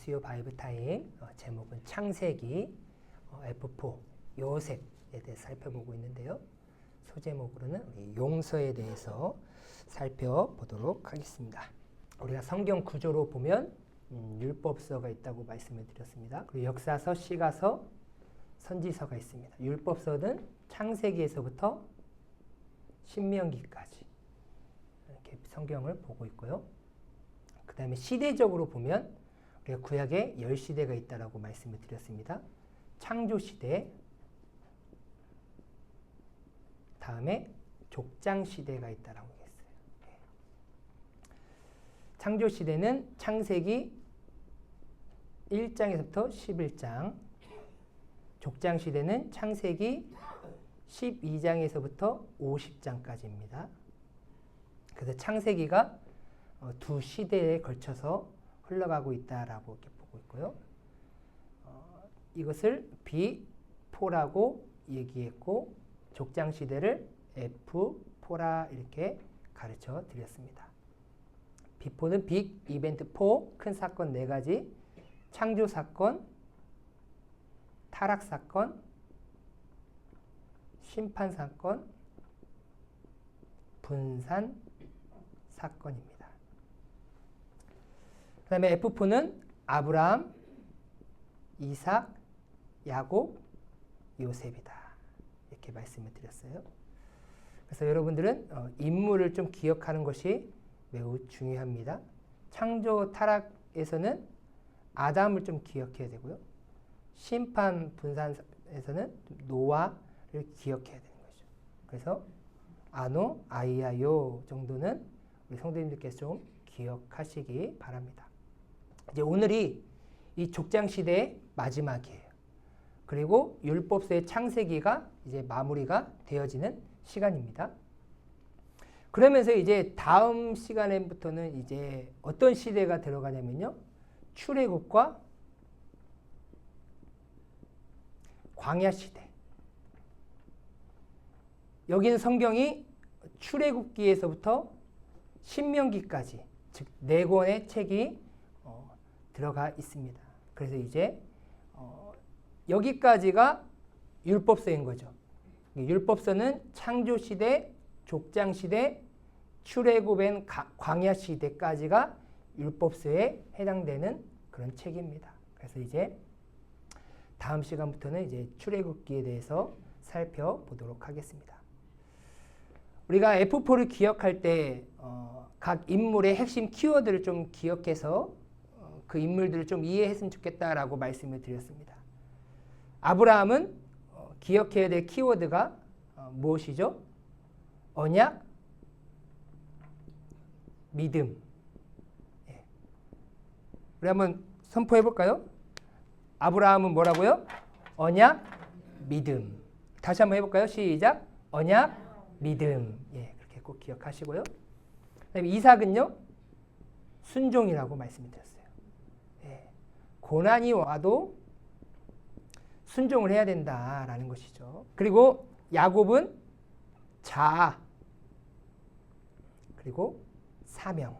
수요 바이브 타임 제목은 창세기 F4 요셉에 대해서 살펴보고 있는데요. 소제목으로는 우리 용서에 대해서 살펴보도록 하겠습니다. 우리가 성경 구조로 보면 율법서가 있다고 말씀을 드렸습니다. 그리고 역사서, 시가서, 선지서가 있습니다. 율법서는 창세기에서부터 신명기까지 이렇게 성경을 보고 있고요. 그 다음에 시대적으로 보면 우리가 구약에 10시대가 있다고 말씀을 드렸습니다. 창조시대, 다음에 족장시대가 있다고 했어요. 창조시대는 창세기 1장에서부터 11장, 족장시대는 창세기 12장에서부터 50장까지입니다. 그래서 창세기가 두 시대에 걸쳐서 흘러가고 있다라고 이렇게 보고 있고요. 이것을 B4라고 얘기했고 족장시대를 F4라 이렇게 가르쳐 드렸습니다. B4는 빅 이벤트 4, 큰 사건 4가지, 창조 사건, 타락 사건, 심판 사건, 분산 사건입니다. 그 다음에 F4는 아브라함, 이삭, 야곱, 요셉이다. 이렇게 말씀을 드렸어요. 그래서 여러분들은 인물을 좀 기억하는 것이 매우 중요합니다. 창조 타락에서는 아담을 좀 기억해야 되고요. 심판 분산에서는 노아를 기억해야 되는 거죠. 그래서 아노, 아이야요 정도는 우리 성도님들께서 좀 기억하시기 바랍니다. 이제 오늘이 이 족장시대의 마지막이에요. 그리고 율법서의 창세기가 이제 마무리가 되어지는 시간입니다. 그러면서 이제 다음 시간부터는 이제 어떤 시대가 들어가냐면요. 출애굽과 광야 시대. 여기는 성경이 출애굽기에서부터 신명기까지 즉 4권의 책이 들어가 있습니다. 그래서 이제 여기까지가 율법서인 거죠. 율법서는 창조시대, 족장시대, 출애굽엔 광야시대까지가 율법서에 해당되는 그런 책입니다. 그래서 이제 다음 시간부터는 이제 출애굽기에 대해서 살펴보도록 하겠습니다. 우리가 F4를 기억할 때 각 인물의 핵심 키워드를 좀 기억해서 그 인물들을 좀 이해했으면 좋겠다라고 말씀을 드렸습니다. 아브라함은 기억해야 될 키워드가 무엇이죠? 언약, 믿음. 우리 한번 선포해 볼까요? 아브라함은 뭐라고요? 언약, 믿음. 다시 한번 해볼까요? 시작. 언약, 믿음. 그렇게 꼭 기억하시고요. 그다음에 이삭은요, 순종이라고 말씀드렸어요. 고난이 와도 순종을 해야 된다라는 것이죠. 그리고 야곱은 자아, 그리고 사명.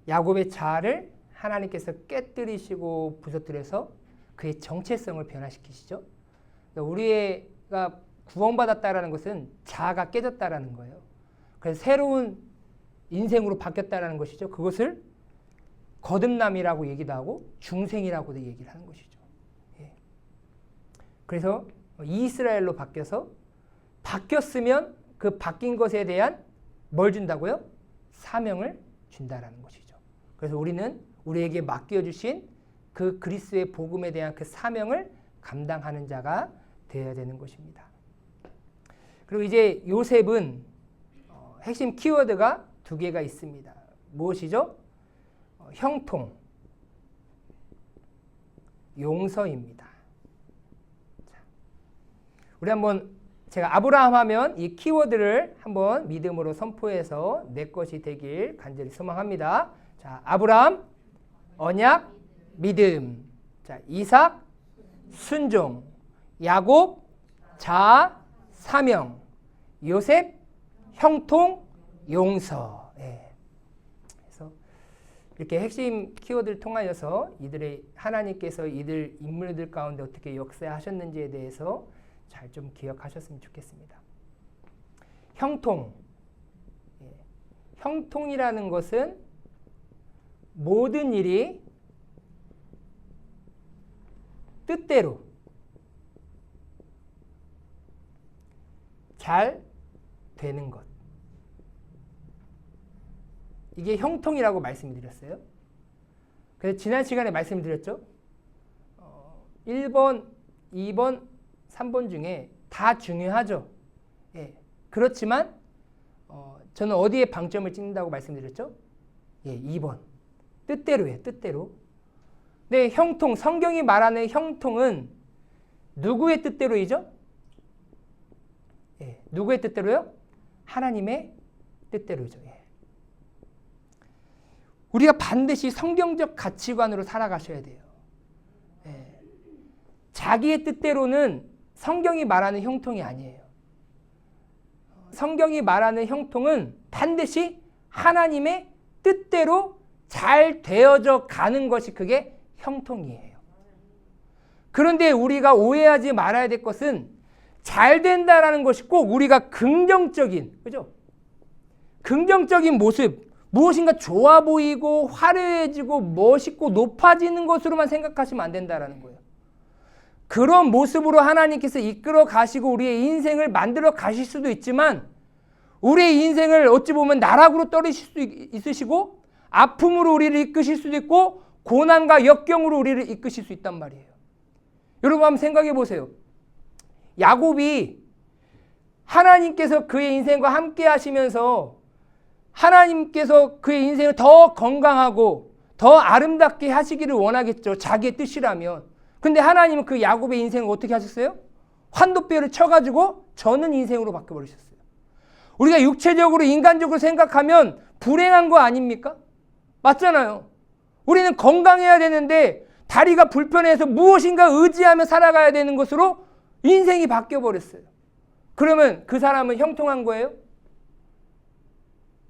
야곱의 자아를 하나님께서 깨뜨리시고 부서뜨려서 그의 정체성을 변화시키시죠. 우리가 구원받았다라는 것은 자아가 깨졌다라는 거예요. 그래서 새로운 인생으로 바뀌었다라는 것이죠. 그것을 거듭남이라고 얘기도 하고 중생이라고도 얘기를 하는 것이죠. 그래서 이스라엘로 바뀌었으면 그 바뀐 것에 대한 뭘 준다고요? 사명을 준다라는 것이죠. 그래서 우리는 우리에게 맡겨주신 그 그리스도의 복음에 대한 그 사명을 감당하는 자가 되어야 되는 것입니다. 그리고 이제 요셉은 핵심 키워드가 2개가 있습니다. 무엇이죠? 형통, 용서입니다. 자, 우리 한번 제가 아브라함 하면 이 키워드를 한번 믿음으로 선포해서 내 것이 되길 간절히 소망합니다. 자, 아브라함, 언약, 믿음. 자, 이삭, 순종. 야곱, 자아, 사명. 요셉, 형통, 용서. 그래서 이렇게 핵심 키워드를 통하여서 이들의 하나님께서 이들 인물들 가운데 어떻게 역사하셨는지에 대해서 잘 좀 기억하셨으면 좋겠습니다. 형통. 형통이라는 것은 모든 일이 뜻대로 잘 되는 것. 이게 형통이라고 말씀드렸어요. 그래서 지난 시간에 말씀드렸죠. 1번, 2번, 3번 중에 다 중요하죠. 예. 그렇지만 저는 어디에 방점을 찍는다고 말씀드렸죠? 예, 2번. 뜻대로예요. 뜻대로. 네, 형통. 성경이 말하는 형통은 누구의 뜻대로이죠? 예, 누구의 뜻대로요? 하나님의 뜻대로죠. 예. 우리가 반드시 성경적 가치관으로 살아가셔야 돼요. 예. 자기의 뜻대로는 성경이 말하는 형통이 아니에요. 성경이 말하는 형통은 반드시 하나님의 뜻대로 잘 되어져 가는 것이 그게 형통이에요. 그런데 우리가 오해하지 말아야 될 것은 잘 된다라는 것이 꼭 우리가 긍정적인, 그죠? 긍정적인 모습, 무엇인가 좋아 보이고 화려해지고 멋있고 높아지는 것으로만 생각하시면 안 된다라는 거예요. 그런 모습으로 하나님께서 이끌어 가시고 우리의 인생을 만들어 가실 수도 있지만 우리의 인생을 어찌 보면 나락으로 떨으실 수도 있으시고 아픔으로 우리를 이끄실 수도 있고 고난과 역경으로 우리를 이끄실 수 있단 말이에요. 여러분 한번 생각해 보세요. 야곱이 하나님께서 그의 인생과 함께 하시면서 하나님께서 그의 인생을 더 건강하고 더 아름답게 하시기를 원하겠죠. 자기의 뜻이라면. 근데 하나님은 그 야곱의 인생을 어떻게 하셨어요? 환도뼈를 쳐가지고 저는 인생으로 바꿔버리셨어요. 우리가 육체적으로 인간적으로 생각하면 불행한 거 아닙니까? 맞잖아요. 우리는 건강해야 되는데 다리가 불편해서 무엇인가 의지하며 살아가야 되는 것으로 인생이 바뀌어버렸어요. 그러면 그 사람은 형통한 거예요?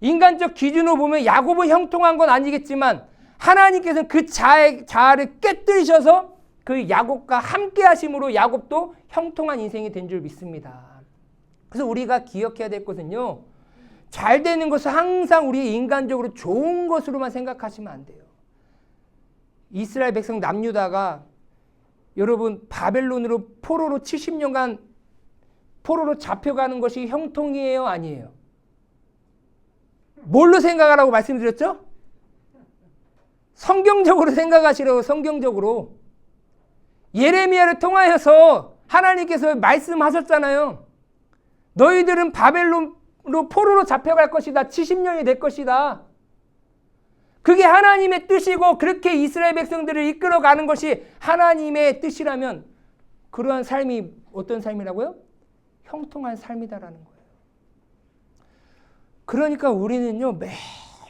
인간적 기준으로 보면 야곱은 형통한 건 아니겠지만 하나님께서는 그 자아를 깨뜨리셔서 그 야곱과 함께 하심으로 야곱도 형통한 인생이 된 줄 믿습니다. 그래서 우리가 기억해야 될 것은요. 잘 되는 것은 항상 우리 인간적으로 좋은 것으로만 생각하시면 안 돼요. 이스라엘 백성 남유다가 여러분 바벨론으로 포로로 70년간 포로로 잡혀가는 것이 형통이에요? 아니에요? 뭘로 생각하라고 말씀드렸죠? 성경적으로 생각하시라고. 성경적으로. 예레미야를 통하여서 하나님께서 말씀하셨잖아요. 너희들은 바벨론으로 포로로 잡혀갈 것이다. 70년이 될 것이다. 그게 하나님의 뜻이고 그렇게 이스라엘 백성들을 이끌어가는 것이 하나님의 뜻이라면 그러한 삶이 어떤 삶이라고요? 형통한 삶이다라는 거예요. 그러니까 우리는요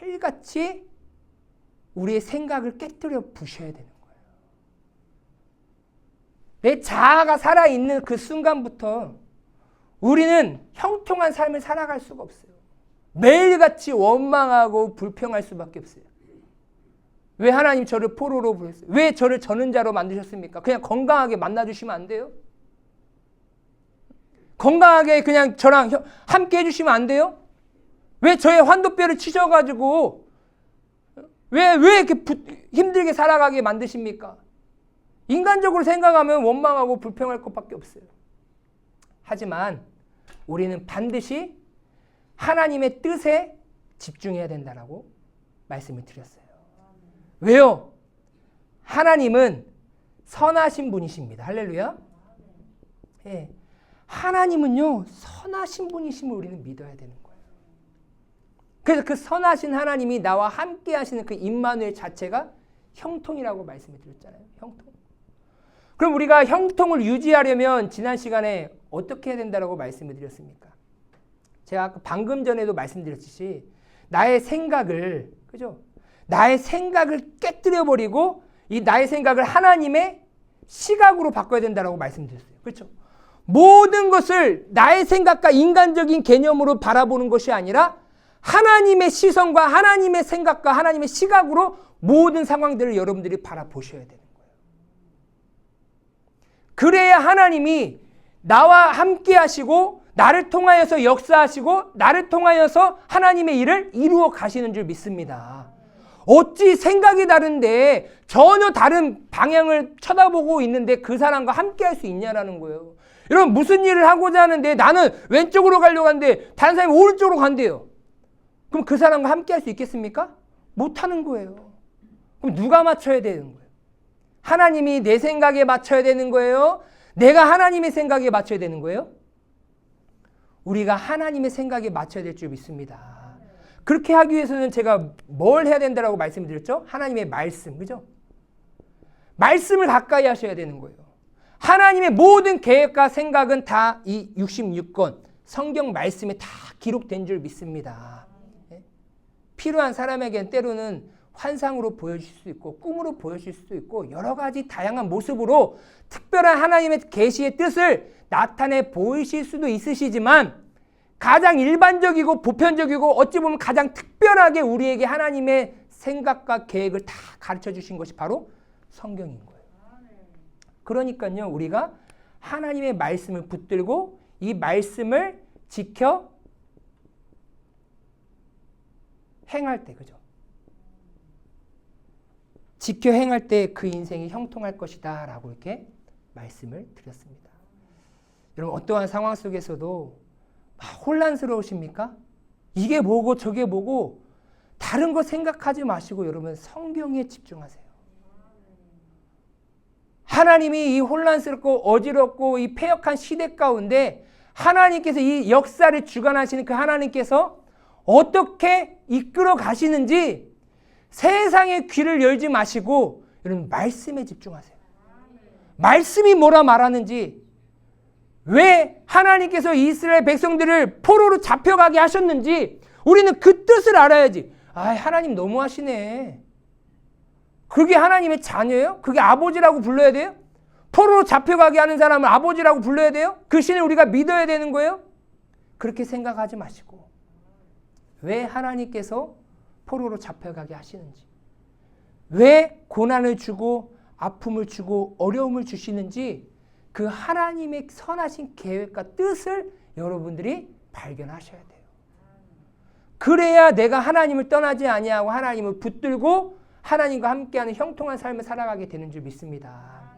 매일같이 우리의 생각을 깨뜨려 부셔야 되는 거예요. 내 자아가 살아있는 그 순간부터 우리는 형통한 삶을 살아갈 수가 없어요. 매일같이 원망하고 불평할 수밖에 없어요. 왜 하나님 저를 포로로 부르셨어요? 왜 저를 저는 자로 만드셨습니까? 그냥 건강하게 만나주시면 안 돼요? 건강하게 그냥 저랑 함께 해주시면 안 돼요? 왜 저의 환도뼈를 치셔가지고 왜 이렇게 힘들게 살아가게 만드십니까? 인간적으로 생각하면 원망하고 불평할 것밖에 없어요. 하지만 우리는 반드시 하나님의 뜻에 집중해야 된다라고 말씀을 드렸어요. 왜요? 하나님은 선하신 분이십니다. 할렐루야. 예. 하나님은요 선하신 분이심을 우리는 믿어야 되는 거예요. 그래서 그 선하신 하나님이 나와 함께 하시는 그 임마누엘 자체가 형통이라고 말씀을 드렸잖아요. 형통. 그럼 우리가 형통을 유지하려면 지난 시간에 어떻게 해야 된다고 말씀을 드렸습니까? 제가 아까 방금 전에도 말씀드렸듯이 나의 생각을, 그죠? 나의 생각을 깨뜨려 버리고 이 나의 생각을 하나님의 시각으로 바꿔야 된다고 말씀드렸어요. 그렇죠? 모든 것을 나의 생각과 인간적인 개념으로 바라보는 것이 아니라 하나님의 시선과 하나님의 생각과 하나님의 시각으로 모든 상황들을 여러분들이 바라보셔야 되는 거예요. 그래야 하나님이 나와 함께 하시고 나를 통하여서 역사하시고 나를 통하여서 하나님의 일을 이루어 가시는 줄 믿습니다. 어찌 생각이 다른데 전혀 다른 방향을 쳐다보고 있는데 그 사람과 함께 할 수 있냐라는 거예요. 여러분, 무슨 일을 하고자 하는데 나는 왼쪽으로 가려고 하는데 다른 사람이 오른쪽으로 간대요. 그럼 그 사람과 함께 할 수 있겠습니까? 못하는 거예요. 그럼 누가 맞춰야 되는 거예요? 하나님이 내 생각에 맞춰야 되는 거예요? 내가 하나님의 생각에 맞춰야 되는 거예요? 우리가 하나님의 생각에 맞춰야 될 줄 믿습니다. 그렇게 하기 위해서는 제가 뭘 해야 된다고 말씀드렸죠? 하나님의 말씀, 그죠? 말씀을 가까이 하셔야 되는 거예요. 하나님의 모든 계획과 생각은 다 이 66권 성경 말씀에 다 기록된 줄 믿습니다. 필요한 사람에겐 때로는 환상으로 보여질 수 있고 꿈으로 보여질 수도 있고 여러 가지 다양한 모습으로 특별한 하나님의 계시의 뜻을 나타내 보이실 수도 있으시지만 가장 일반적이고 보편적이고 어찌 보면 가장 특별하게 우리에게 하나님의 생각과 계획을 다 가르쳐 주신 것이 바로 성경인 거예요. 그러니까요, 우리가 하나님의 말씀을 붙들고 이 말씀을 지켜 행할 때, 그죠? 지켜 행할 때 그 인생이 형통할 것이다 라고 이렇게 말씀을 드렸습니다. 여러분, 어떠한 상황 속에서도 혼란스러우십니까? 이게 뭐고 저게 뭐고 다른 거 생각하지 마시고 여러분 성경에 집중하세요. 하나님이 이 혼란스럽고 어지럽고 이 패역한 시대 가운데 하나님께서 이 역사를 주관하시는 그 하나님께서 어떻게 이끌어 가시는지 세상의 귀를 열지 마시고 여러분 말씀에 집중하세요. 말씀이 뭐라 말하는지, 왜 하나님께서 이스라엘 백성들을 포로로 잡혀가게 하셨는지 우리는 그 뜻을 알아야지. 하나님 너무하시네. 그게 하나님의 자녀예요? 그게 아버지라고 불러야 돼요? 포로로 잡혀가게 하는 사람을 아버지라고 불러야 돼요? 그 신을 우리가 믿어야 되는 거예요? 그렇게 생각하지 마시고 왜 하나님께서 포로로 잡혀가게 하시는지, 왜 고난을 주고 아픔을 주고 어려움을 주시는지 그 하나님의 선하신 계획과 뜻을 여러분들이 발견하셔야 돼요. 그래야 내가 하나님을 떠나지 아니하고 하나님을 붙들고 하나님과 함께하는 형통한 삶을 살아가게 되는 줄 믿습니다.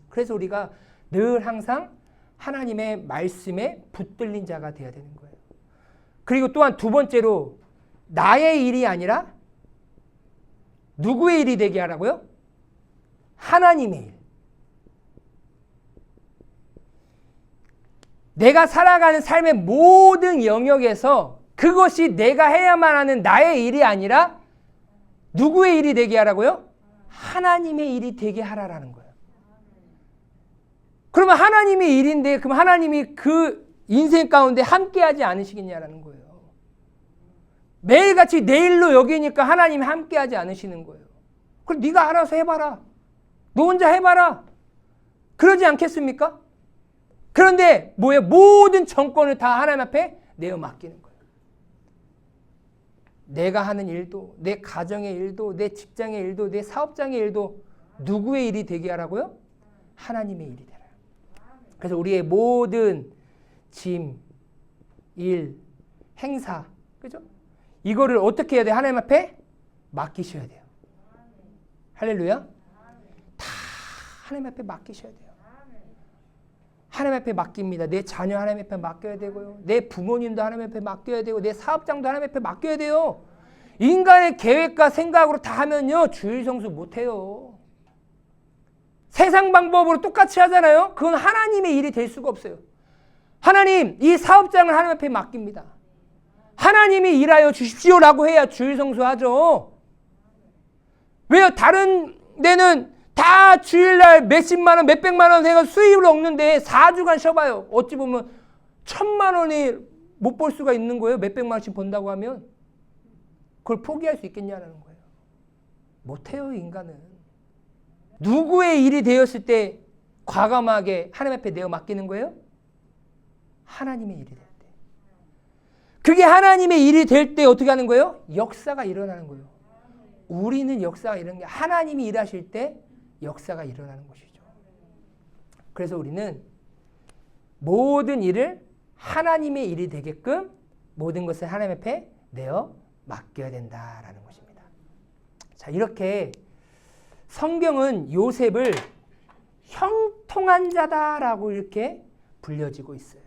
그래서 우리가 늘 항상 하나님의 말씀에 붙들린 자가 되어야 되는 거예요. 그리고 또한 두 번째로 나의 일이 아니라 누구의 일이 되게 하라고요? 하나님의 일. 내가 살아가는 삶의 모든 영역에서 그것이 내가 해야만 하는 나의 일이 아니라 누구의 일이 되게 하라고요? 하나님의 일이 되게 하라라는 거예요. 그러면 하나님의 일인데 그럼 하나님이 그 인생 가운데 함께하지 않으시겠냐라는 거예요. 매일같이 내 일로 여기니까 하나님이 함께하지 않으시는 거예요. 그럼 네가 알아서 해봐라. 너 혼자 해봐라. 그러지 않겠습니까? 그런데 뭐예요? 모든 정권을 다 하나님 앞에 내어 맡기는 거예요. 내가 하는 일도, 내 가정의 일도, 내 직장의 일도, 내 사업장의 일도 누구의 일이 되게 하라고요? 하나님의 일이 되라. 그래서 우리의 모든 짐, 일, 행사, 그죠? 이거를 어떻게 해야 돼요? 하나님 앞에 맡기셔야 돼요. 할렐루야. 다 하나님 앞에 맡기셔야 돼요. 하나님 앞에 맡깁니다. 내 자녀 하나님 앞에 맡겨야 되고요. 내 부모님도 하나님 앞에 맡겨야 되고 내 사업장도 하나님 앞에 맡겨야 돼요. 인간의 계획과 생각으로 다 하면요. 주일 성수 못해요. 세상 방법으로 똑같이 하잖아요. 그건 하나님의 일이 될 수가 없어요. 하나님, 이 사업장을 하나님 앞에 맡깁니다. 하나님이 일하여 주십시오라고 해야 주일 성수하죠. 왜요? 다른 데는 다 주일날 몇십만 원, 몇백만 원 해가 수입을 얻는데 4주간 쉬어봐요. 어찌 보면 1,000만 원이 못 벌 수가 있는 거예요. 몇백만 원씩 번다고 하면. 그걸 포기할 수 있겠냐는 거예요. 못해요, 인간은. 누구의 일이 되었을 때 과감하게 하나님 앞에 내어 맡기는 거예요? 하나님의 일이 될 때. 그게 하나님의 일이 될 때 어떻게 하는 거예요? 역사가 일어나는 거예요. 우리는 역사가 일어나는 게 하나님이 일하실 때 역사가 일어나는 것이죠. 그래서 우리는 모든 일을 하나님의 일이 되게끔 모든 것을 하나님 앞에 내어 맡겨야 된다라는 것입니다. 자, 이렇게 성경은 요셉을 형통한 자다라고 이렇게 불려지고 있어요.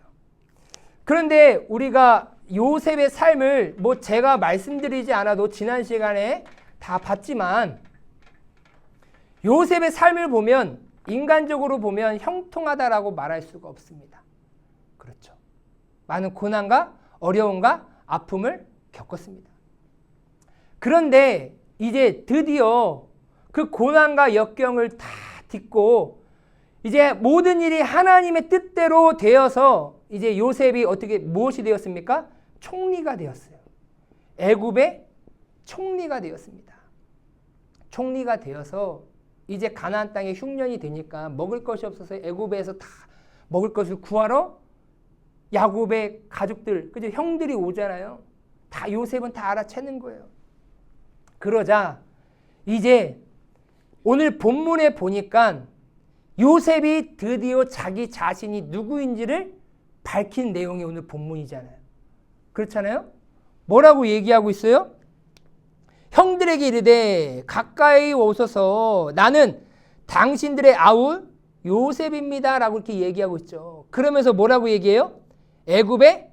그런데 우리가 요셉의 삶을 제가 말씀드리지 않아도 지난 시간에 다 봤지만 요셉의 삶을 보면 인간적으로 보면 형통하다라고 말할 수가 없습니다. 그렇죠. 많은 고난과 어려움과 아픔을 겪었습니다. 그런데 이제 드디어 그 고난과 역경을 다 딛고 이제 모든 일이 하나님의 뜻대로 되어서 이제 요셉이 어떻게 무엇이 되었습니까? 총리가 되었어요. 애굽의 총리가 되었습니다. 총리가 되어서 이제 가나안 땅에 흉년이 되니까 먹을 것이 없어서 애굽에서 다 먹을 것을 구하러 야곱의 가족들, 그죠? 형들이 오잖아요. 다 요셉은 다 알아채는 거예요. 그러자 이제 오늘 본문에 보니까 요셉이 드디어 자기 자신이 누구인지를 밝힌 내용이 오늘 본문이잖아요. 그렇잖아요? 뭐라고 얘기하고 있어요? 형들에게 이르되 가까이 오소서 나는 당신들의 아우 요셉입니다 라고 이렇게 얘기하고 있죠. 그러면서 뭐라고 얘기해요? 애굽의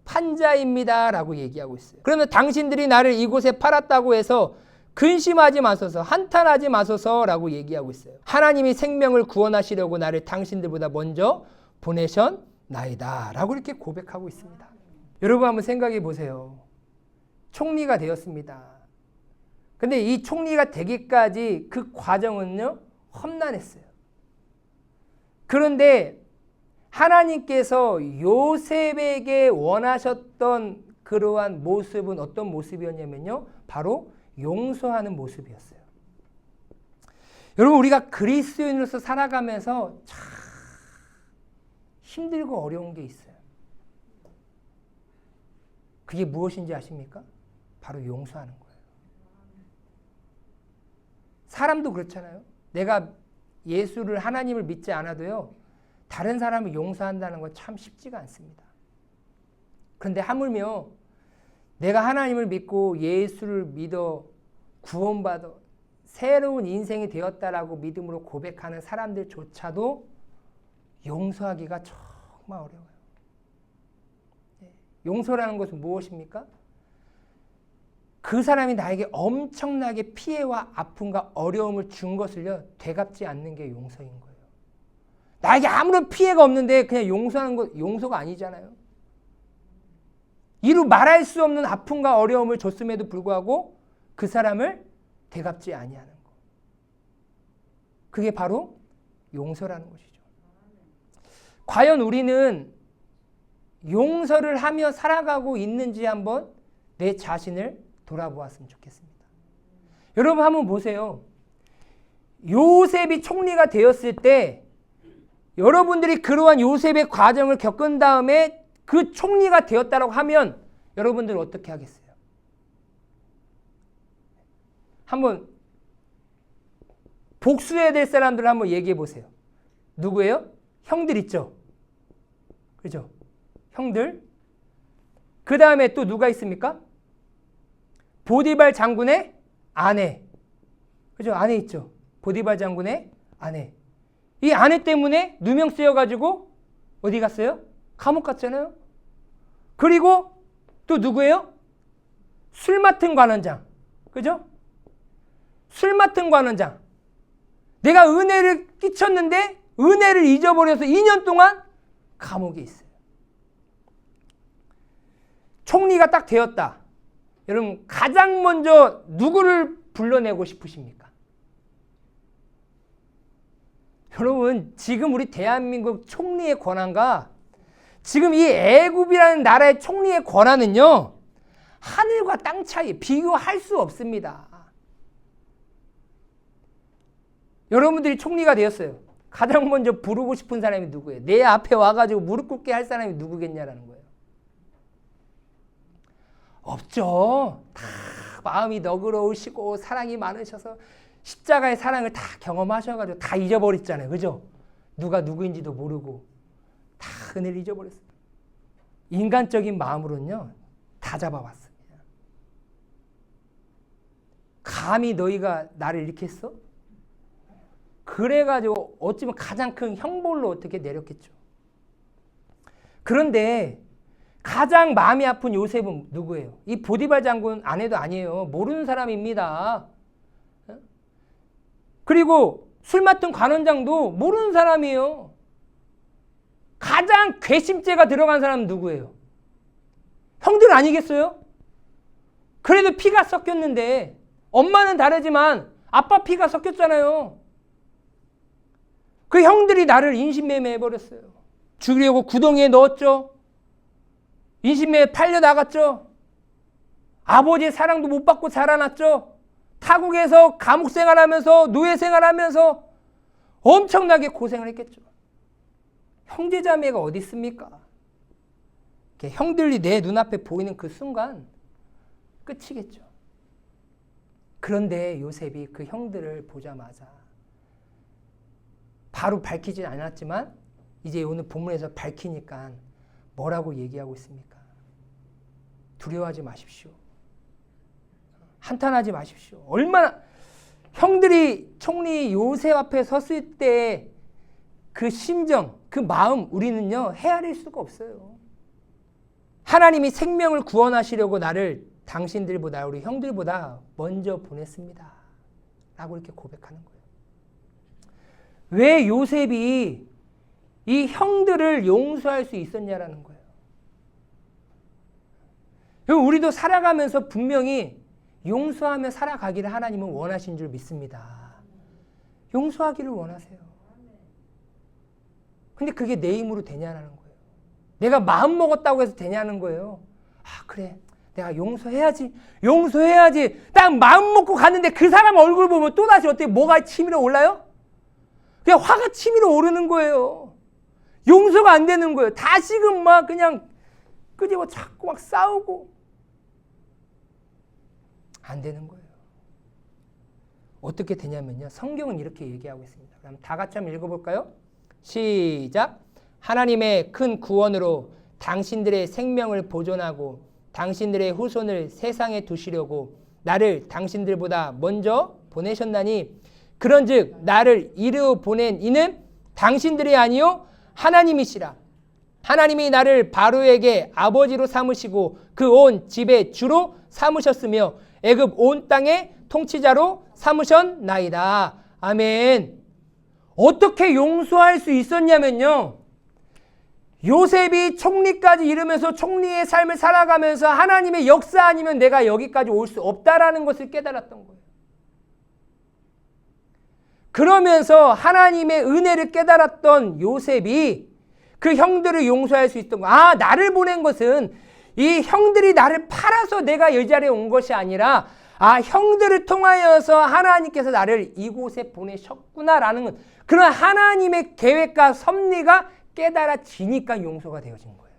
판자입니다 라고 얘기하고 있어요. 그러면 당신들이 나를 이곳에 팔았다고 해서 근심하지 마소서, 한탄하지 마소서 라고 얘기하고 있어요. 하나님이 생명을 구원하시려고 나를 당신들보다 먼저 보내셨나이다 라고 이렇게 고백하고 있습니다. 여러분 한번 생각해 보세요. 총리가 되었습니다. 근데 이 총리가 되기까지 그 과정은요, 험난했어요. 그런데 하나님께서 요셉에게 원하셨던 그러한 모습은 어떤 모습이었냐면요, 바로 용서하는 모습이었어요. 여러분, 우리가 그리스도인으로서 살아가면서 참 힘들고 어려운 게 있어요. 그게 무엇인지 아십니까? 바로 용서하는 거예요. 사람도 그렇잖아요. 내가 예수를, 하나님을 믿지 않아도요, 다른 사람을 용서한다는 건 참 쉽지가 않습니다. 그런데 하물며 내가 하나님을 믿고 예수를 믿어 구원받아 새로운 인생이 되었다라고 믿음으로 고백하는 사람들조차도 용서하기가 정말 어려워요. 용서라는 것은 무엇입니까? 그 사람이 나에게 엄청나게 피해와 아픔과 어려움을 준 것을요, 되갚지 않는 게 용서인 거예요. 나에게 아무런 피해가 없는데 그냥 용서하는 것, 용서가 아니잖아요. 이루 말할 수 없는 아픔과 어려움을 줬음에도 불구하고 그 사람을 되갚지 아니하는 것. 그게 바로 용서라는 것이죠. 과연 우리는 용서를 하며 살아가고 있는지 한번 내 자신을 돌아보았으면 좋겠습니다. 여러분 한번 보세요. 요셉이 총리가 되었을 때 여러분들이 그러한 요셉의 과정을 겪은 다음에 그 총리가 되었다고 하면 여러분들은 어떻게 하겠어요? 한번 복수해야 될 사람들 한번 얘기해 보세요. 누구예요? 형들 있죠? 그죠? 형들. 그 다음에 또 누가 있습니까? 보디발 장군의 아내. 그죠? 아내 있죠? 보디발 장군의 아내. 이 아내 때문에 누명 쓰여가지고 어디 갔어요? 감옥 갔잖아요. 그리고 또 누구예요? 술 맡은 관원장. 그죠? 술 맡은 관원장. 내가 은혜를 끼쳤는데 은혜를 잊어버려서 2년 동안 감옥에 있어요. 총리가 딱 되었다. 여러분 가장 먼저 누구를 불러내고 싶으십니까? 여러분 지금 우리 대한민국 총리의 권한과 지금 이 애굽이라는 나라의 총리의 권한은요, 하늘과 땅 차이, 비교할 수 없습니다. 여러분들이 총리가 되었어요. 가장 먼저 부르고 싶은 사람이 누구예요? 내 앞에 와가지고 무릎 꿇게 할 사람이 누구겠냐라는 거예요. 없죠. 다 마음이 너그러우시고 사랑이 많으셔서 십자가의 사랑을 다 경험하셔가지고 다 잊어버렸잖아요. 그죠? 누가 누구인지도 모르고 다 은혜를 잊어버렸어요. 인간적인 마음으로는요. 다 잡아왔습니다. 감히 너희가 나를 이렇게 했어? 그래가지고 어찌보면 가장 큰 형벌로 어떻게 내렸겠죠. 그런데 가장 마음이 아픈 요셉은 누구예요? 이 보디발 장군 아내도 아니에요. 모르는 사람입니다. 그리고 술 맡은 관원장도 모르는 사람이에요. 가장 괘씸죄가 들어간 사람은 누구예요? 형들 아니겠어요? 그래도 피가 섞였는데 엄마는 다르지만 아빠 피가 섞였잖아요. 그 형들이 나를 인신매매해버렸어요. 죽이려고 구덩이에 넣었죠. 인신매매 팔려 나갔죠. 아버지의 사랑도 못 받고 자라났죠. 타국에서 감옥 생활하면서 노예 생활하면서 엄청나게 고생을 했겠죠. 형제자매가 어디 있습니까? 형들이 내 눈앞에 보이는 그 순간 끝이겠죠. 그런데 요셉이 그 형들을 보자마자 바로 밝히진 않았지만 이제 오늘 본문에서 밝히니까 뭐라고 얘기하고 있습니까? 두려워하지 마십시오. 한탄하지 마십시오. 얼마나 형들이 총리 요셉 앞에 섰을 때 그 심정, 그 마음 우리는요 헤아릴 수가 없어요. 하나님이 생명을 구원하시려고 나를 당신들보다 우리 형들보다 먼저 보냈습니다. 라고 이렇게 고백하는 거예요. 왜 요셉이 이 형들을 용서할 수 있었냐라는 거예요. 우리도 살아가면서 분명히 용서하며 살아가기를 하나님은 원하신 줄 믿습니다. 용서하기를 원하세요. 근데 그게 내 힘으로 되냐는 거예요. 내가 마음 먹었다고 해서 되냐는 거예요. 아 그래 내가 용서해야지. 딱 마음 먹고 갔는데 그 사람 얼굴 보면 또다시 어떻게 뭐가 치밀어 올라요? 그냥 화가 치밀어 오르는 거예요. 용서가 안 되는 거예요. 다시금 막 그냥 끄집어 찾고 막 싸우고 안 되는 거예요. 어떻게 되냐면요. 성경은 이렇게 얘기하고 있습니다. 그럼 다 같이 한번 읽어볼까요? 시작. 하나님의 큰 구원으로 당신들의 생명을 보존하고 당신들의 후손을 세상에 두시려고 나를 당신들보다 먼저 보내셨나니 그런즉 나를 이르어 보낸 이는 당신들이 아니요 하나님이시라. 하나님이 나를 바로에게 아버지로 삼으시고 그 온 집의 주로 삼으셨으며 애굽 온 땅의 통치자로 삼으셨나이다. 아멘. 어떻게 용서할 수 있었냐면요. 요셉이 총리까지 이르면서 총리의 삶을 살아가면서 하나님의 역사 아니면 내가 여기까지 올 수 없다라는 것을 깨달았던 거예요. 그러면서 하나님의 은혜를 깨달았던 요셉이 그 형들을 용서할 수 있던 거예요. 아, 나를 보낸 것은 이 형들이 나를 팔아서 내가 이 자리에 온 것이 아니라 아, 형들을 통하여서 하나님께서 나를 이곳에 보내셨구나라는 건 그런 하나님의 계획과 섭리가 깨달아지니까 용서가 되어진 거예요.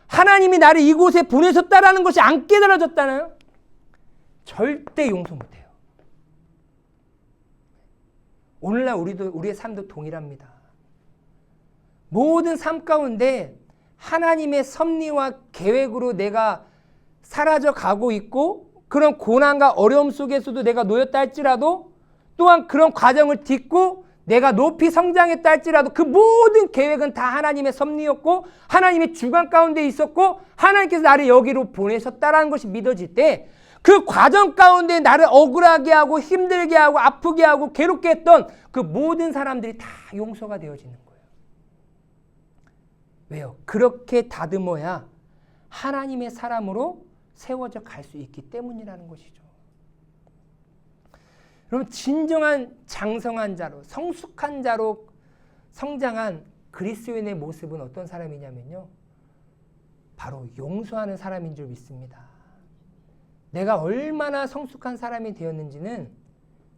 하나님이 나를 이곳에 보내셨다라는 것이 안 깨달아졌다나요? 절대 용서 못해요. 오늘날 우리의 삶도 동일합니다. 모든 삶 가운데 하나님의 섭리와 계획으로 내가 사라져 가고 있고 그런 고난과 어려움 속에서도 내가 놓였다 할지라도 또한 그런 과정을 딛고 내가 높이 성장했다 할지라도 그 모든 계획은 다 하나님의 섭리였고 하나님의 주관 가운데 있었고 하나님께서 나를 여기로 보내셨다라는 것이 믿어질 때 그 과정 가운데 나를 억울하게 하고 힘들게 하고 아프게 하고 괴롭게 했던 그 모든 사람들이 다 용서가 되어지는 거예요. 왜요? 그렇게 다듬어야 하나님의 사람으로 세워져 갈 수 있기 때문이라는 것이죠. 그럼 진정한 장성한 자로 성숙한 자로 성장한 그리스도인의 모습은 어떤 사람이냐면요. 바로 용서하는 사람인 줄 믿습니다. 내가 얼마나 성숙한 사람이 되었는지는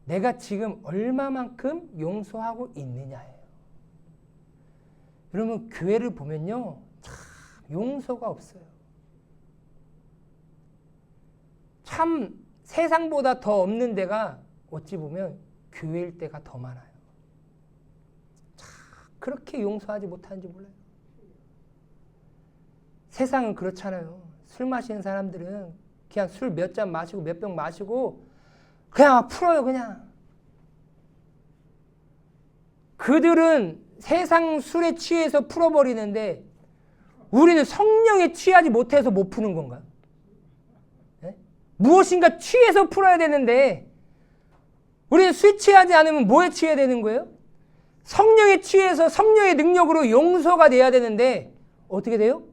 내가 지금 얼마만큼 용서하고 있느냐예요. 여러분 교회를 보면요. 참 용서가 없어요. 참 세상보다 더 없는 데가 어찌 보면 교회일 때가 더 많아요. 참 그렇게 용서하지 못하는지 몰라요. 세상은 그렇잖아요. 술 마시는 사람들은 그냥 술 몇 잔 마시고 몇 병 마시고 그냥 풀어요. 그냥. 그들은 세상 술에 취해서 풀어버리는데 우리는 성령에 취하지 못해서 못 푸는 건가요? 네? 무엇인가 취해서 풀어야 되는데 우리는 술 취하지 않으면 뭐에 취해야 되는 거예요? 성령에 취해서 성령의 능력으로 용서가 돼야 되는데 어떻게 돼요?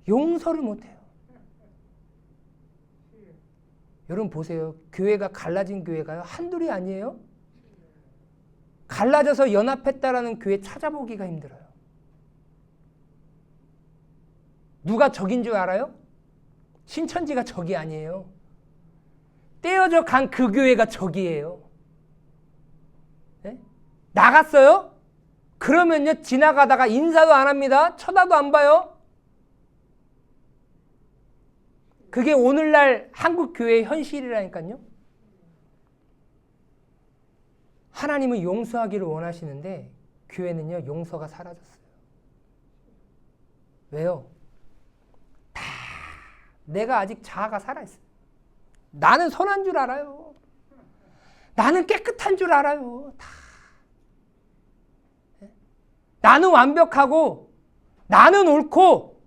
용서를 못해요. 여러분 보세요. 교회가 갈라진 교회가요. 한둘이 아니에요. 갈라져서 연합했다라는 교회 찾아보기가 힘들어요. 누가 적인 줄 알아요? 신천지가 적이 아니에요. 떼어져 간 그 교회가 적이에요. 네? 나갔어요? 그러면요 지나가다가 인사도 안 합니다. 쳐다도 안 봐요. 그게 오늘날 한국 교회의 현실이라니까요. 하나님은 용서하기를 원하시는데 교회는요 용서가 사라졌어요. 왜요? 다 내가 아직 자아가 살아있어요. 나는 선한 줄 알아요. 나는 깨끗한 줄 알아요. 다. 나는 완벽하고 나는 옳고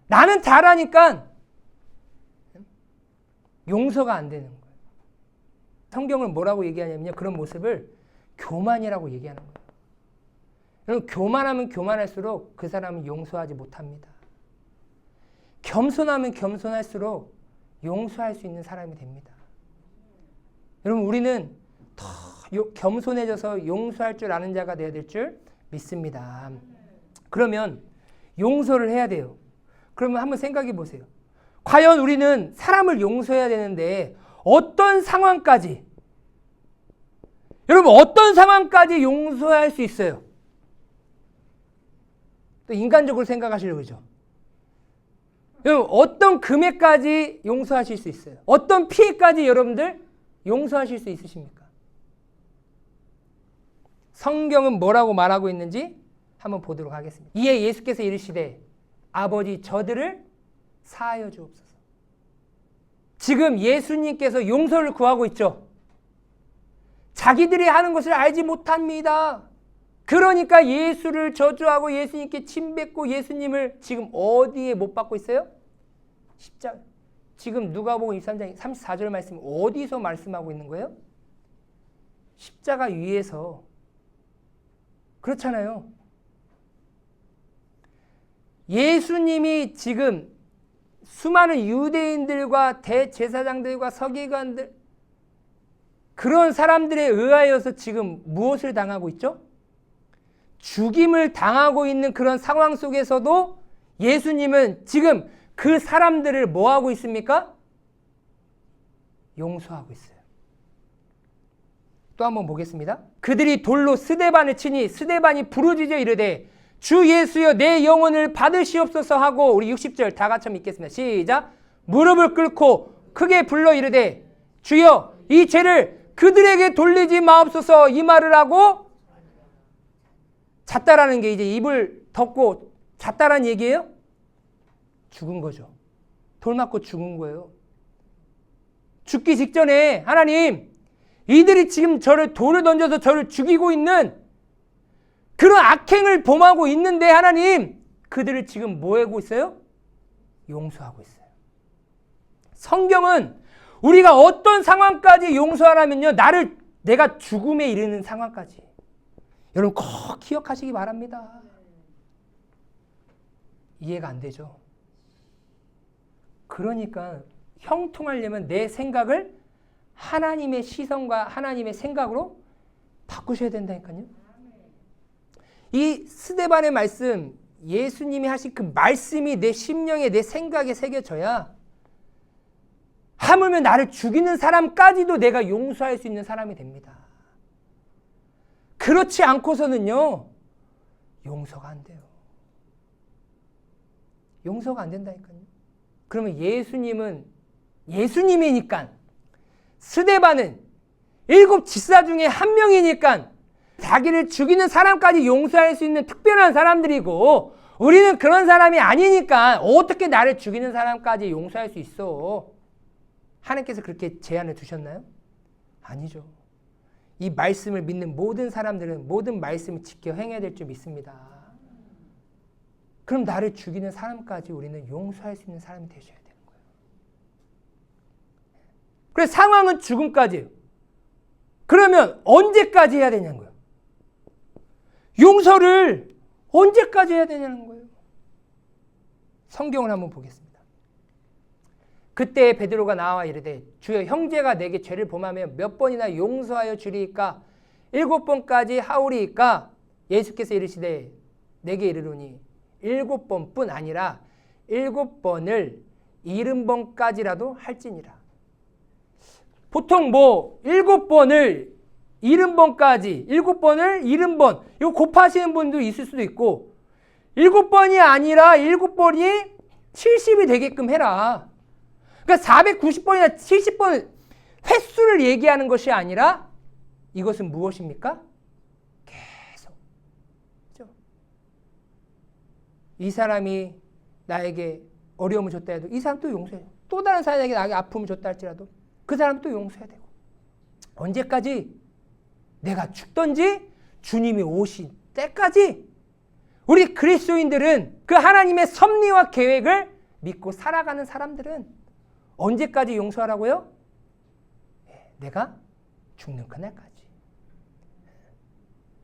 나는 잘하니까 용서가 안 되는 거예요. 성경은 뭐라고 얘기하냐면요. 그런 모습을 교만이라고 얘기하는 거예요. 여러분 교만하면 교만할수록 그 사람은 용서하지 못합니다. 겸손하면 겸손할수록 용서할 수 있는 사람이 됩니다. 여러분 우리는 더 겸손해져서 용서할 줄 아는 자가 되어야 될 줄 믿습니다. 그러면 용서를 해야 돼요. 그러면 한번 생각해 보세요. 과연 우리는 사람을 용서해야 되는데 어떤 상황까지 여러분 어떤 상황까지 용서할 수 있어요? 또 인간적으로 생각하시려고 그러죠. 여러분 어떤 금액까지 용서하실 수 있어요? 어떤 피해까지 여러분들 용서하실 수 있으십니까? 성경은 뭐라고 말하고 있는지 한번 보도록 하겠습니다. 이에 예수께서 이르시되 아버지 저들을 사하여 주옵소서. 지금 예수님께서 용서를 구하고 있죠. 자기들이 하는 것을 알지 못합니다. 그러니까 예수를 저주하고 예수님께 침뱉고 예수님을 지금 어디에 못 박고 있어요? 십자가. 지금 누가복음 23장 34절 말씀 어디서 말씀하고 있는 거예요? 십자가 위에서. 그렇잖아요. 예수님이 지금 수많은 유대인들과 대제사장들과 서기관들 그런 사람들에 의하여서 지금 무엇을 당하고 있죠? 죽임을 당하고 있는 그런 상황 속에서도 예수님은 지금 그 사람들을 뭐하고 있습니까? 용서하고 있어요. 또 한번 보겠습니다. 그들이 돌로 스데반을 치니 스데반이 부르짖어 이르되 주 예수여 내 영혼을 받으시옵소서 하고 우리 60절 다 같이 읽겠습니다. 시작. 무릎을 꿇고 크게 불러 이르되 주여 이 죄를 그들에게 돌리지 마옵소서 이 말을 하고 잤다라는 게 이제 입을 덮고 잤다라는 얘기예요? 죽은 거죠. 돌 맞고 죽은 거예요. 죽기 직전에 하나님 이들이 지금 저를 돌을 던져서 저를 죽이고 있는 그런 악행을 범하고 있는데 하나님 그들을 지금 뭐 하고 있어요? 용서하고 있어요. 성경은 우리가 어떤 상황까지 용서하라면요. 내가 죽음에 이르는 상황까지. 여러분 꼭 기억하시기 바랍니다. 이해가 안 되죠? 그러니까 형통하려면 내 생각을 하나님의 시선과 하나님의 생각으로 바꾸셔야 된다니까요. 이 스데반의 말씀, 예수님이 하신 그 말씀이 내 심령에 내 생각에 새겨져야 하물며 나를 죽이는 사람까지도 내가 용서할 수 있는 사람이 됩니다. 그렇지 않고서는요. 용서가 안 돼요. 용서가 안 된다니까요. 그러면 예수님은 예수님이니까. 스데반은 7 지사 중에 한 명이니까 자기를 죽이는 사람까지 용서할 수 있는 특별한 사람들이고, 우리는 그런 사람이 아니니까 어떻게 나를 죽이는 사람까지 용서할 수 있어? 하나님께서 그렇게 제안을 두셨나요? 아니죠. 이 말씀을 믿는 모든 사람들은 모든 말씀을 지켜 행해야 될 줄 믿습니다. 그럼 나를 죽이는 사람까지 우리는 용서할 수 있는 사람이 되셔야 되는 거예요. 그래서 상황은 죽음까지예요. 그러면 언제까지 해야 되냐는 거예요. 용서를 언제까지 해야 되냐는 거예요. 성경을 한번 보겠습니다. 그때 베드로가 나와 이르되 주여 형제가 내게 죄를 범하면 몇 번이나 용서하여 주리이까? 7번까지 하오리이까? 예수께서 이르시되 내게 이르노니 7번뿐 아니라 7번을 70번까지라도 할지니라. 보통 7번을 70번까지, 7번을 70번, 이거 곱하시는 분도 있을 수도 있고, 7번이 아니라 7번이 70이 되게끔 해라. 그러니까 490번이나 70번 횟수를 얘기하는 것이 아니라 이것은 무엇입니까? 계속. 그렇죠? 이 사람이 나에게 어려움을 줬다 해도 이 사람 또 용서해요. 또 다른 사람에게 나에게 아픔을 줬다 할지라도 그 사람 또 용서해야 되고. 언제까지? 내가 죽든지 주님이 오신 때까지 우리 그리스도인들은 그 하나님의 섭리와 계획을 믿고 살아가는 사람들은 언제까지 용서하라고요? 내가 죽는 그날까지.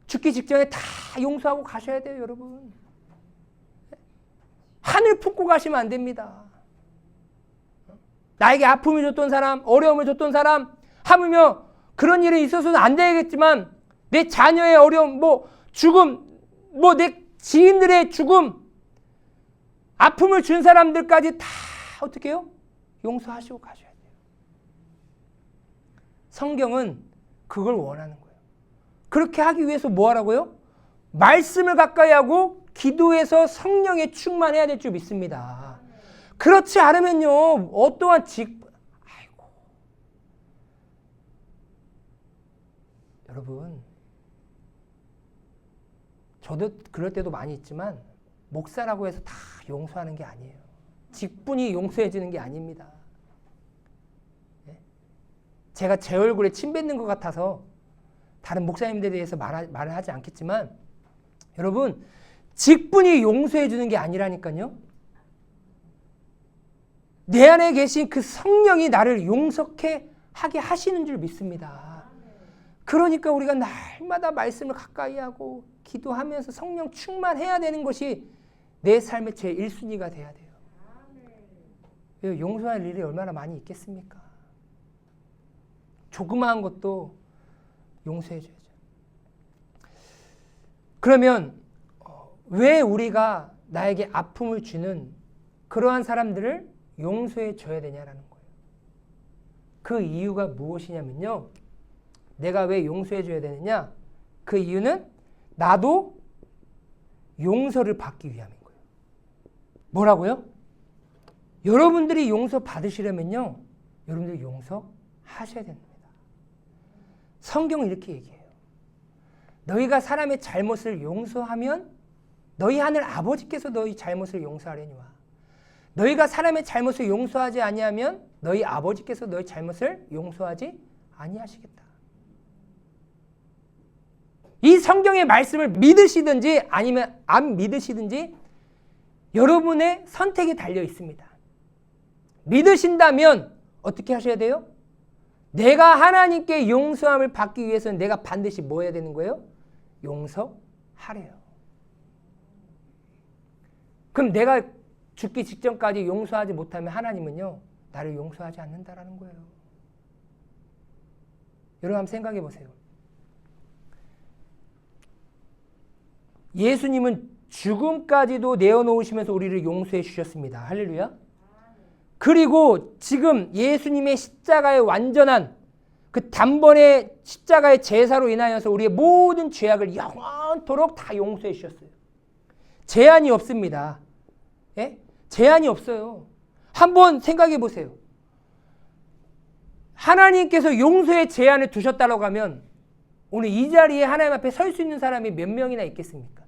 죽기 직전에 다 용서하고 가셔야 돼요, 여러분. 하늘 품고 가시면 안 됩니다. 나에게 아픔을 줬던 사람, 어려움을 줬던 사람, 하물며 그런 일이 있어서는 안 되겠지만 내 자녀의 어려움, 죽음, 내 지인들의 죽음, 아픔을 준 사람들까지 다 어떻게 해요? 용서하시고 가셔야 돼요. 성경은 그걸 원하는 거예요. 그렇게 하기 위해서 뭐 하라고요? 말씀을 가까이 하고 기도해서 성령에 충만해야 될 줄 믿습니다. 그렇지 않으면요, 어떠한 여러분, 저도 그럴 때도 많이 있지만 목사라고 해서 다 용서하는 게 아니에요. 직분이 용서해 주는 게 아닙니다. 제가 제 얼굴에 침 뱉는 것 같아서 다른 목사님들에 대해서 말을 하지 않겠지만, 여러분, 직분이 용서해 주는 게 아니라니까요. 내 안에 계신 그 성령이 나를 용서케 하게 하시는 줄 믿습니다. 그러니까 우리가 날마다 말씀을 가까이 하고 기도하면서 성령 충만해야 되는 것이 내 삶의 제 1순위가 돼야 돼요. 용서할 일이 얼마나 많이 있겠습니까? 조그마한 것도 용서해줘야죠. 그러면 왜 우리가 나에게 아픔을 주는 그러한 사람들을 용서해 줘야 되냐라는 거예요. 그 이유가 무엇이냐면요, 내가 왜 용서해 줘야 되느냐? 그 이유는 나도 용서를 받기 위함인 거예요. 뭐라고요? 여러분들이 용서 받으시려면요, 여러분들이 용서하셔야 됩니다. 성경은 이렇게 얘기해요. 너희가 사람의 잘못을 용서하면 너희 하늘 아버지께서 너희 잘못을 용서하려니와 너희가 사람의 잘못을 용서하지 아니하면 너희 아버지께서 너희 잘못을 용서하지 아니하시겠다. 이 성경의 말씀을 믿으시든지 아니면 안 믿으시든지 여러분의 선택에 달려 있습니다. 믿으신다면 어떻게 하셔야 돼요? 내가 하나님께 용서함을 받기 위해서는 내가 반드시 뭐 해야 되는 거예요? 용서하래요. 그럼 내가 죽기 직전까지 용서하지 못하면 하나님은요, 나를 용서하지 않는다라는 거예요. 여러분 한번 생각해 보세요. 예수님은 죽음까지도 내어놓으시면서 우리를 용서해 주셨습니다. 할렐루야. 그리고 지금 예수님의 십자가의 완전한 그 단번의 십자가의 제사로 인하여서 우리의 모든 죄악을 영원토록 다 용서해 주셨어요. 제한이 없습니다. 예? 제한이 없어요. 한번 생각해 보세요. 하나님께서 용서의 제한을 두셨다고 하면 오늘 이 자리에 하나님 앞에 설 수 있는 사람이 몇 명이나 있겠습니까?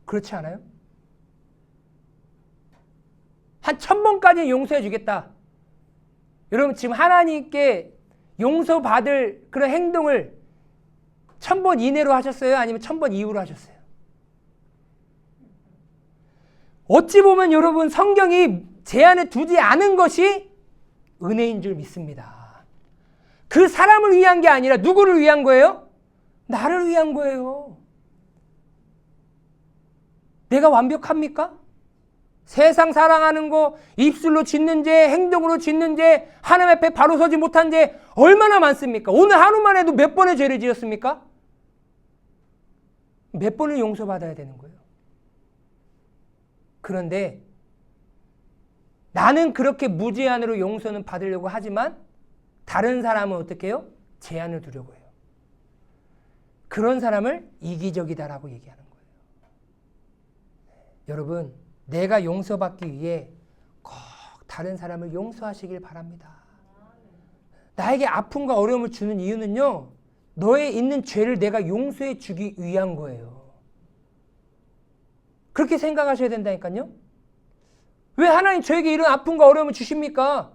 그렇지 않아요? 한 1000번까지는 용서해 주겠다. 여러분 지금 하나님께 용서받을 그런 행동을 1000번 이내로 하셨어요? 아니면 1000번 이후로 하셨어요? 어찌 보면 여러분 성경이 제한을 두지 않은 것이 은혜인 줄 믿습니다. 그 사람을 위한 게 아니라 누구를 위한 거예요? 나를 위한 거예요. 내가 완벽합니까? 세상 사랑하는 거, 입술로 짓는 죄, 행동으로 짓는 죄, 하나님 앞에 바로 서지 못한 죄 얼마나 많습니까? 오늘 하루만 해도 몇 번의 죄를 지었습니까? 몇 번을 용서받아야 되는 거예요. 그런데 나는 그렇게 무제한으로 용서는 받으려고 하지만 다른 사람은 어떻게 해요? 제한을 두려고 해요. 그런 사람을 이기적이다라고 얘기하는 거예요. 여러분, 내가 용서받기 위해 꼭 다른 사람을 용서하시길 바랍니다. 나에게 아픔과 어려움을 주는 이유는요, 너에 있는 죄를 내가 용서해 주기 위한 거예요. 그렇게 생각하셔야 된다니까요. 왜 하나님 저에게 이런 아픔과 어려움을 주십니까?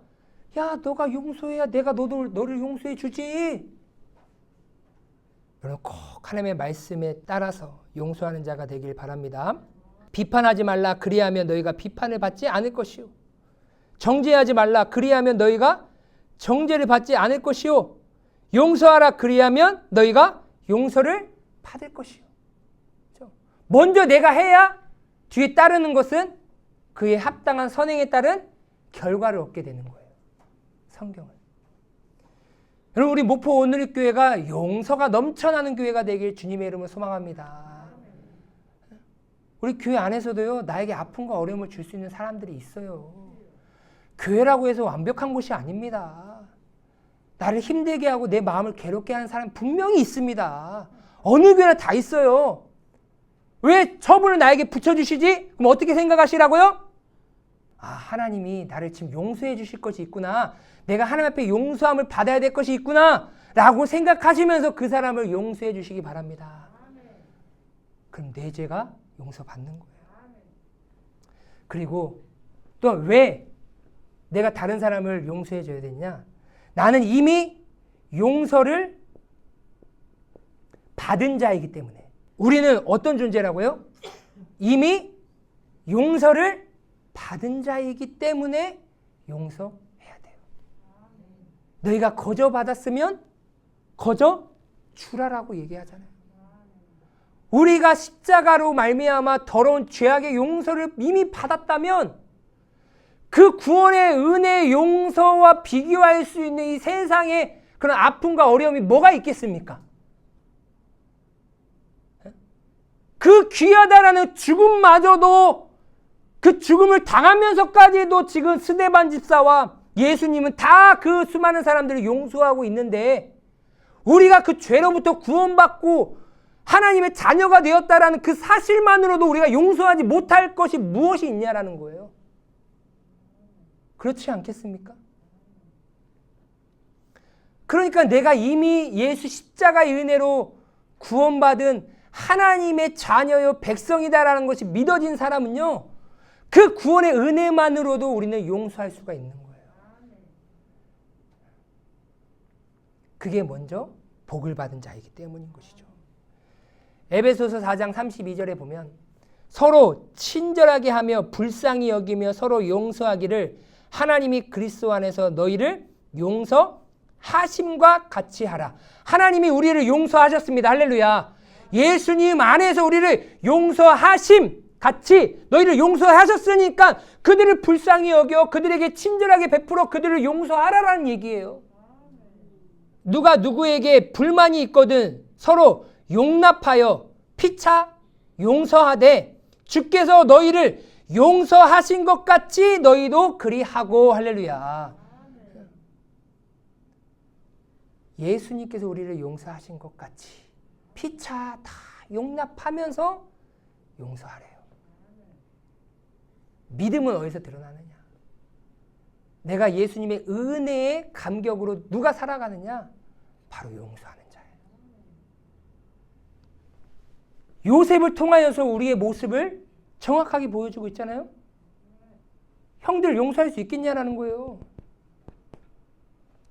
야, 너가 용서해야 내가 너를 용서해 주지. 여러분 꼭 하나님의 말씀에 따라서 용서하는 자가 되길 바랍니다. 비판하지 말라. 그리하면 너희가 비판을 받지 않을 것이요. 정죄하지 말라. 그리하면 너희가 정죄를 받지 않을 것이요. 용서하라. 그리하면 너희가 용서를 받을 것이요. 먼저 내가 해야 뒤에 따르는 것은 그의 합당한 선행에 따른 결과를 얻게 되는 거예요. 성경을. 여러분 우리 목포 오늘교회가 용서가 넘쳐나는 교회가 되길 주님의 이름으로 소망합니다. 우리 교회 안에서도요, 나에게 아픔과 어려움을 줄 수 있는 사람들이 있어요. 교회라고 해서 완벽한 곳이 아닙니다. 나를 힘들게 하고 내 마음을 괴롭게 하는 사람 분명히 있습니다. 어느 교회나 다 있어요. 왜 저분을 나에게 붙여주시지? 그럼 어떻게 생각하시라고요? 아, 하나님이 나를 지금 용서해 주실 것이 있구나. 내가 하나님 앞에 용서함을 받아야 될 것이 있구나. 라고 생각하시면서 그 사람을 용서해 주시기 바랍니다. 그럼 내 죄가 용서받는 거예요. 그리고 또 왜 내가 다른 사람을 용서해 줘야 되냐? 나는 이미 용서를 받은 자이기 때문에. 우리는 어떤 존재라고요? 이미 용서를 받은 자이기 때문에 용서해야 돼요. 너희가 거저 받았으면 거저 주라라고 얘기하잖아요. 우리가 십자가로 말미암아 더러운 죄악의 용서를 이미 받았다면 그 구원의 은혜의 용서와 비교할 수 있는 이 세상에 그런 아픔과 어려움이 뭐가 있겠습니까? 그 귀하다라는 죽음마저도 그 죽음을 당하면서까지도 지금 스데반 집사와 예수님은 다 그 수많은 사람들을 용서하고 있는데 우리가 그 죄로부터 구원받고 하나님의 자녀가 되었다라는 그 사실만으로도 우리가 용서하지 못할 것이 무엇이 있냐라는 거예요. 그렇지 않겠습니까? 그러니까 내가 이미 예수 십자가의 은혜로 구원받은 하나님의 자녀요 백성이다라는 것이 믿어진 사람은요, 그 구원의 은혜만으로도 우리는 용서할 수가 있는 거예요. 그게 먼저 복을 받은 자이기 때문인 것이죠. 에베소서 4장 32절에 보면 서로 친절하게 하며 불쌍히 여기며 서로 용서하기를 하나님이 그리스도 안에서 너희를 용서하심과 같이 하라. 하나님이 우리를 용서하셨습니다. 할렐루야. 예수님 안에서 우리를 용서하심 같이 너희를 용서하셨으니까 그들을 불쌍히 여겨 그들에게 친절하게 베풀어 그들을 용서하라라는 얘기예요. 누가 누구에게 불만이 있거든 서로 용납하여 피차 용서하되 주께서 너희를 용서하신 것 같이 너희도 그리하고. 할렐루야. 예수님께서 우리를 용서하신 것 같이 피차 다 용납하면서 용서하래요. 믿음은 어디서 드러나느냐? 내가 예수님의 은혜의 감격으로 누가 살아가느냐? 바로 용서하는 자예요. 요셉을 통하여서 우리의 모습을 정확하게 보여주고 있잖아요. 형들 용서할 수 있겠냐라는 거예요.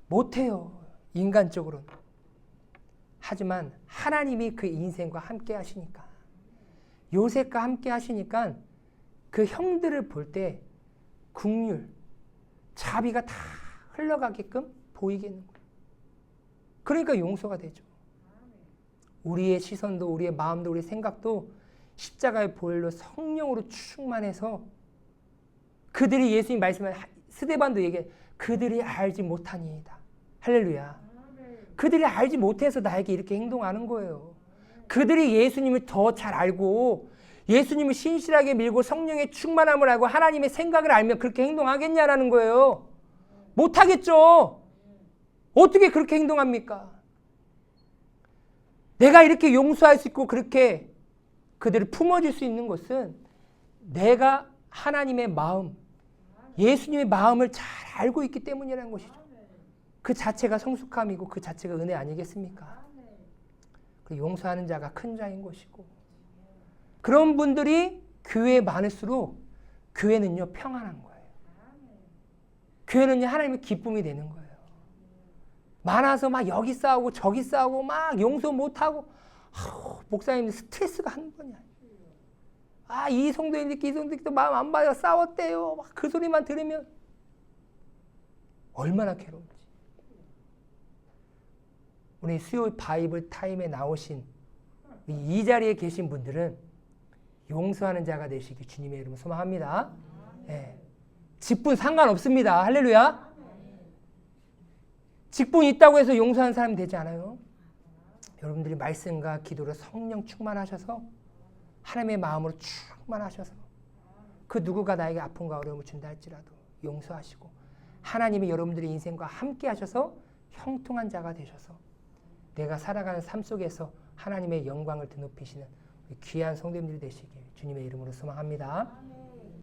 못해요. 인간적으로는. 하지만 하나님이 그 인생과 함께 하시니까, 요셉과 함께 하시니까 그 형들을 볼 때 긍휼, 자비가 다 흘러가게끔 보이겠는 거예요. 그러니까 용서가 되죠. 우리의 시선도, 우리의 마음도, 우리의 생각도 십자가의 보혈로 성령으로 충만해서 그들이 예수님 말씀을 스데반도 얘기해, 그들이 알지 못하니이다. 할렐루야. 그들이 알지 못해서 나에게 이렇게 행동하는 거예요. 그들이 예수님을 더 잘 알고 예수님을 신실하게 밀고 성령의 충만함을 알고 하나님의 생각을 알면 그렇게 행동하겠냐라는 거예요. 못하겠죠. 어떻게 그렇게 행동합니까? 내가 이렇게 용서할 수 있고 그렇게 그들을 품어줄 수 있는 것은 내가 하나님의 마음, 예수님의 마음을 잘 알고 있기 때문이라는 것이죠. 그 자체가 성숙함이고 그 자체가 은혜 아니겠습니까? 그 용서하는 자가 큰 자인 것이고, 그런 분들이 교회에 많을수록 교회는요 평안한 거예요. 교회는요 하나님의 기쁨이 되는 거예요. 많아서 막 여기 싸우고 저기 싸우고 막 용서 못하고, 목사님 스트레스가 한 번이야. 이 성도인들끼리 이 성도인들끼리 마음 안 받아 싸웠대요. 막 그 소리만 들으면 얼마나 괴로운지. 우리 수요 바이블 타임에 나오신 이 자리에 계신 분들은 용서하는 자가 되시길 주님의 이름으로 소망합니다. 네. 직분 상관없습니다. 할렐루야. 직분 있다고 해서 용서하는 사람이 되지 않아요. 여러분들이 말씀과 기도로 성령 충만하셔서 하나님의 마음으로 충만하셔서 그 누구가 나에게 아픔과 어려움을 준다 할지라도 용서하시고 하나님이 여러분들의 인생과 함께 하셔서 형통한 자가 되셔서 내가 살아가는 삶 속에서 하나님의 영광을 드높이시는 귀한 성도님들이 되시길 주님의 이름으로 소망합니다.